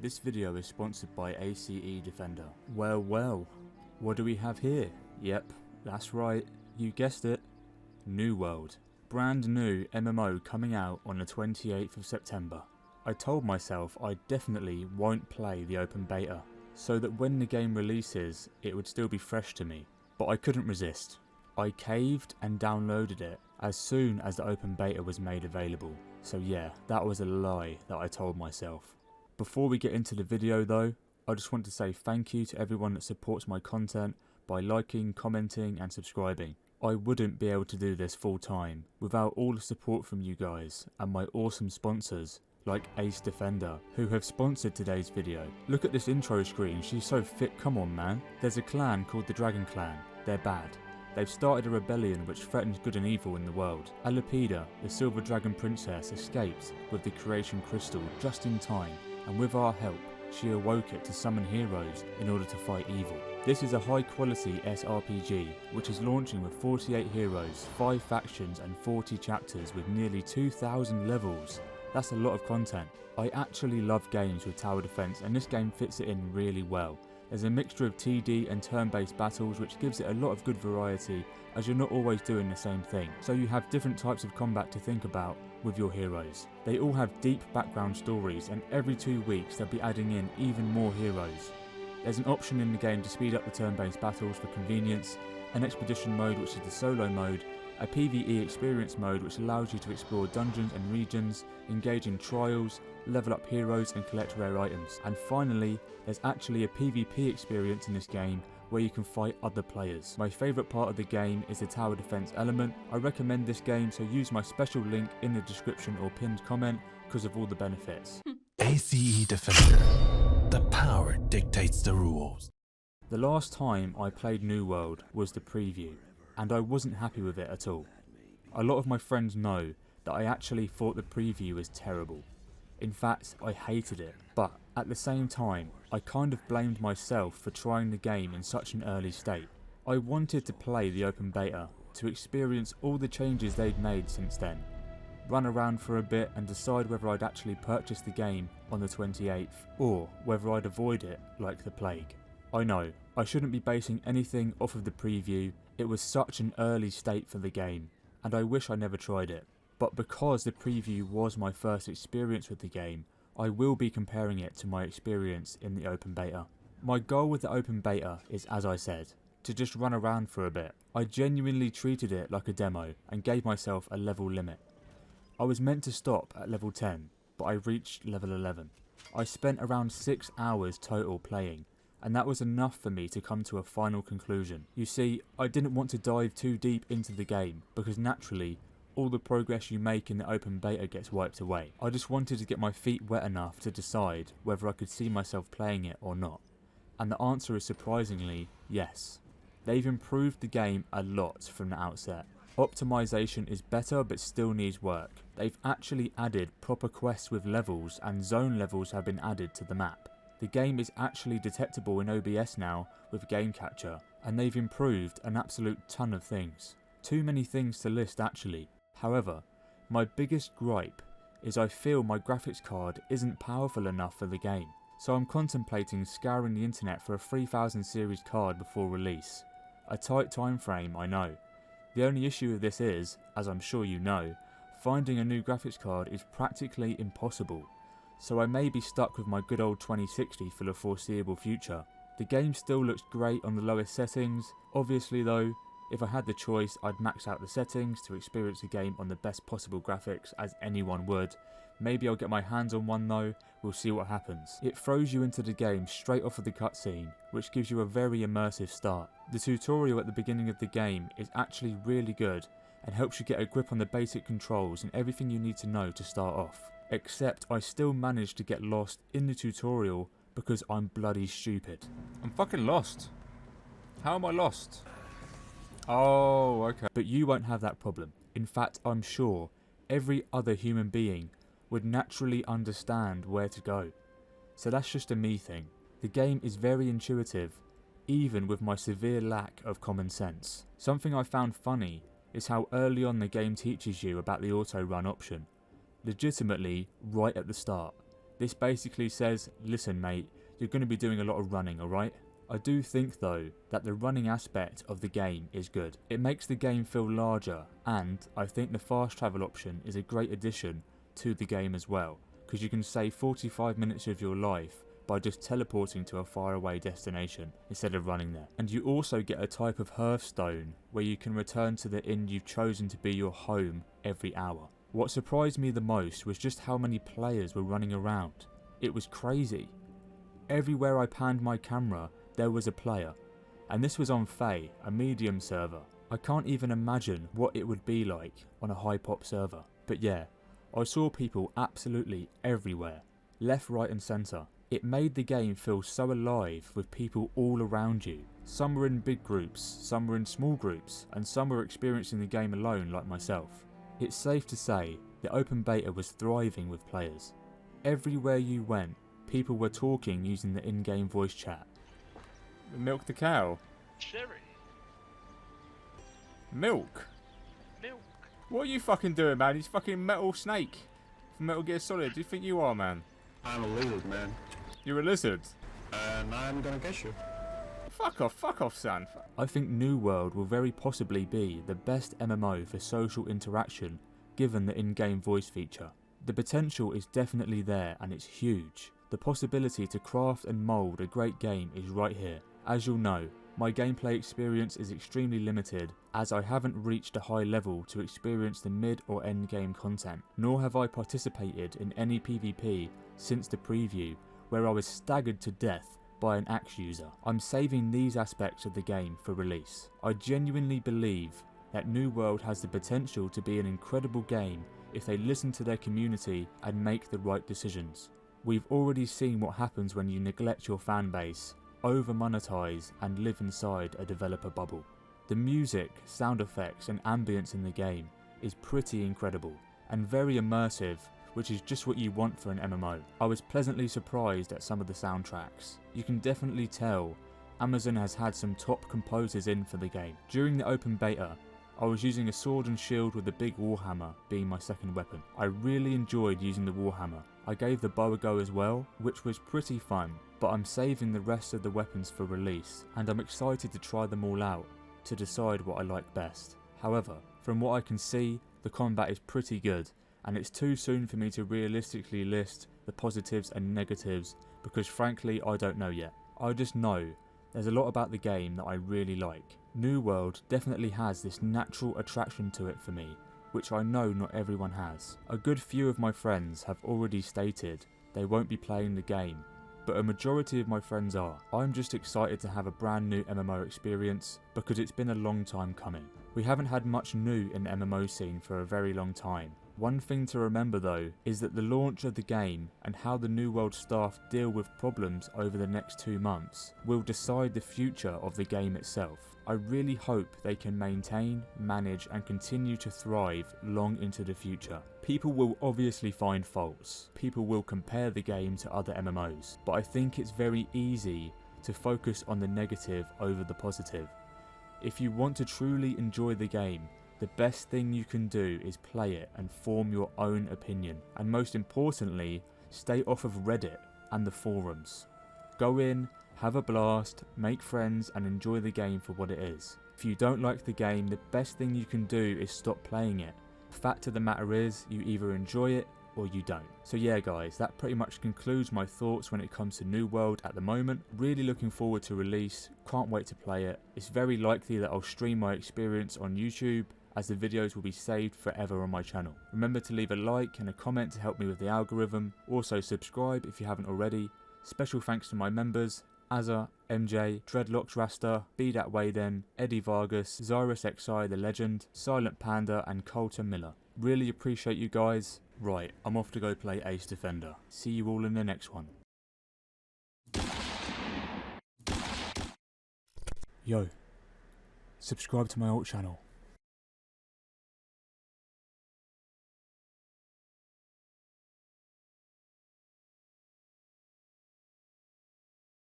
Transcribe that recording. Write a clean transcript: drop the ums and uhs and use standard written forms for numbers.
This video is sponsored by ACE Defender. Well, what do we have here? Yep, that's right, you guessed it. New World. Brand new MMO coming out on the 28th of September. I told myself I definitely won't play the open beta, so that when the game releases it would still be fresh to me, but I couldn't resist. I caved and downloaded it as soon as the open beta was made available. So yeah, that was a lie that I told myself. Before we get into the video though, I just want to say thank you to everyone that supports my content by liking, commenting and subscribing. I wouldn't be able to do this full time without all the support from you guys and my awesome sponsors like Ace Defender, who have sponsored today's video. Look at this intro screen, she's so fit, come on man. There's a clan called the Dragon Clan, they're bad. They've started a rebellion which threatens good and evil in the world. Alipida, the Silver Dragon Princess, escaped with the Creation Crystal just in time, and with our help, she awoke it to summon heroes in order to fight evil. This is a high quality SRPG, which is launching with 48 heroes, 5 factions and 40 chapters with nearly 2,000 levels. That's a lot of content. I actually love games with tower defense and this game fits it in really well. There's a mixture of TD and turn-based battles which gives it a lot of good variety as you're not always doing the same thing, so you have different types of combat to think about with your heroes. They all have deep background stories and every 2 weeks they'll be adding in even more heroes. There's an option in the game to speed up the turn-based battles for convenience, an expedition mode which is the solo mode, a PvE experience mode which allows you to explore dungeons and regions, engage in trials, level up heroes and collect rare items. And finally, there's actually a PvP experience in this game where you can fight other players. My favourite part of the game is the tower defense element. I recommend this game, so use my special link in the description or pinned comment because of all the benefits. ACE Defender. The power dictates the rules. The last time I played New World was the preview, and I wasn't happy with it at all. A lot of my friends know that I actually thought the preview was terrible. In fact, I hated it, but at the same time, I kind of blamed myself for trying the game in such an early state. I wanted to play the open beta, to experience all the changes they'd made since then, run around for a bit and decide whether I'd actually purchase the game on the 28th, or whether I'd avoid it like the plague. I know, I shouldn't be basing anything off of the preview, it was such an early state for the game, and I wish I never tried it. But because the preview was my first experience with the game, I will be comparing it to my experience in the open beta. My goal with the open beta is, as I said, to just run around for a bit. I genuinely treated it like a demo and gave myself a level limit. I was meant to stop at level 10, but I reached level 11. I spent around 6 hours total playing, and that was enough for me to come to a final conclusion. You see, I didn't want to dive too deep into the game because naturally, all the progress you make in the open beta gets wiped away. I just wanted to get my feet wet enough to decide whether I could see myself playing it or not. And the answer is surprisingly, yes. They've improved the game a lot from the outset. Optimization is better but still needs work. They've actually added proper quests with levels and zone levels have been added to the map. The game is actually detectable in OBS now with Game Capture, and they've improved an absolute ton of things. Too many things to list actually. However, my biggest gripe is I feel my graphics card isn't powerful enough for the game, so I'm contemplating scouring the internet for a 3000 series card before release. A tight time frame, I know. The only issue with this is, as I'm sure you know, finding a new graphics card is practically impossible, so I may be stuck with my good old 2060 for the foreseeable future. The game still looks great on the lowest settings. Obviously though, if I had the choice, I'd max out the settings to experience the game on the best possible graphics as anyone would. Maybe I'll get my hands on one though, we'll see what happens. It throws you into the game straight off of the cutscene, which gives you a very immersive start. The tutorial at the beginning of the game is actually really good and helps you get a grip on the basic controls and everything you need to know to start off. Except I still managed to get lost in the tutorial because I'm bloody stupid. I'm fucking lost. How am I lost? Oh, okay. But you won't have that problem. In fact, I'm sure every other human being would naturally understand where to go. So that's just a me thing. The game is very intuitive, even with my severe lack of common sense. Something I found funny is how early on the game teaches you about the auto run option. Legitimately right at the start. This basically says, listen mate, you're going to be doing a lot of running, alright? I do think though that the running aspect of the game is good. It makes the game feel larger, and I think the fast travel option is a great addition to the game as well, because you can save 45 minutes of your life by just teleporting to a faraway destination instead of running there. And you also get a type of hearthstone where you can return to the inn you've chosen to be your home every hour. What surprised me the most was just how many players were running around. It was crazy. Everywhere I panned my camera there was a player, and this was on Fae, a medium server. I can't even imagine what it would be like on a high pop server. But yeah, I saw people absolutely everywhere, left, right and centre. It made the game feel so alive with people all around you. Some were in big groups, some were in small groups, and some were experiencing the game alone like myself. It's safe to say the open beta was thriving with players. Everywhere you went, people were talking using the in-game voice chat. Milk the cow. Sherry. Milk? Milk. What are you fucking doing, man? He's fucking Metal Snake from Metal Gear Solid. Do you think you are, man? I'm a lizard, man. You're a lizard? And I'm gonna get you. Fuck off, son. I think New World will very possibly be the best MMO for social interaction given the in-game voice feature. The potential is definitely there and it's huge. The possibility to craft and mould a great game is right here. As you'll know, my gameplay experience is extremely limited as I haven't reached a high level to experience the mid or end game content, nor have I participated in any PvP since the preview where I was staggered to death by an axe user. I'm saving these aspects of the game for release. I genuinely believe that New World has the potential to be an incredible game if they listen to their community and make the right decisions. We've already seen what happens when you neglect your fanbase, over-monetize and live inside a developer bubble. The music, sound effects and ambience in the game is pretty incredible and very immersive, which is just what you want for an MMO. I was pleasantly surprised at some of the soundtracks. You can definitely tell Amazon has had some top composers in for the game. During the open beta, I was using a sword and shield with a big warhammer being my second weapon. I really enjoyed using the warhammer. I gave the bow a go as well, which was pretty fun, but I'm saving the rest of the weapons for release, and I'm excited to try them all out to decide what I like best. However, from what I can see, the combat is pretty good, and it's too soon for me to realistically list the positives and negatives because frankly I don't know yet. I just know there's a lot about the game that I really like. New World definitely has this natural attraction to it for me, which I know not everyone has. A good few of my friends have already stated they won't be playing the game, but a majority of my friends are. I'm just excited to have a brand new MMO experience because it's been a long time coming. We haven't had much new in the MMO scene for a very long time. One thing to remember though is that the launch of the game and how the New World staff deal with problems over the next 2 months will decide the future of the game itself. I really hope they can maintain, manage and continue to thrive long into the future. People will obviously find faults, people will compare the game to other MMOs, but I think it's very easy to focus on the negative over the positive. If you want to truly enjoy the game, the best thing you can do is play it and form your own opinion, and most importantly, stay off of Reddit and the forums. Go in, have a blast, make friends and enjoy the game for what it is. If you don't like the game, the best thing you can do is stop playing it. The fact of the matter is, you either enjoy it or you don't. So yeah guys, that pretty much concludes my thoughts when it comes to New World at the moment. Really looking forward to release, can't wait to play it. It's very likely that I'll stream my experience on YouTube, as the videos will be saved forever on my channel. Remember to leave a like and a comment to help me with the algorithm. Also subscribe if you haven't already. Special thanks to my members, Azza, MJ, Dreadlocks Rasta, Be That Way Then, Eddie Vargas, Zyrus XI the Legend, Silent Panda and Colton Miller. Really appreciate you guys. Right, I'm off to go play Ace Defender. See you all in the next one. Yo, subscribe to my alt channel.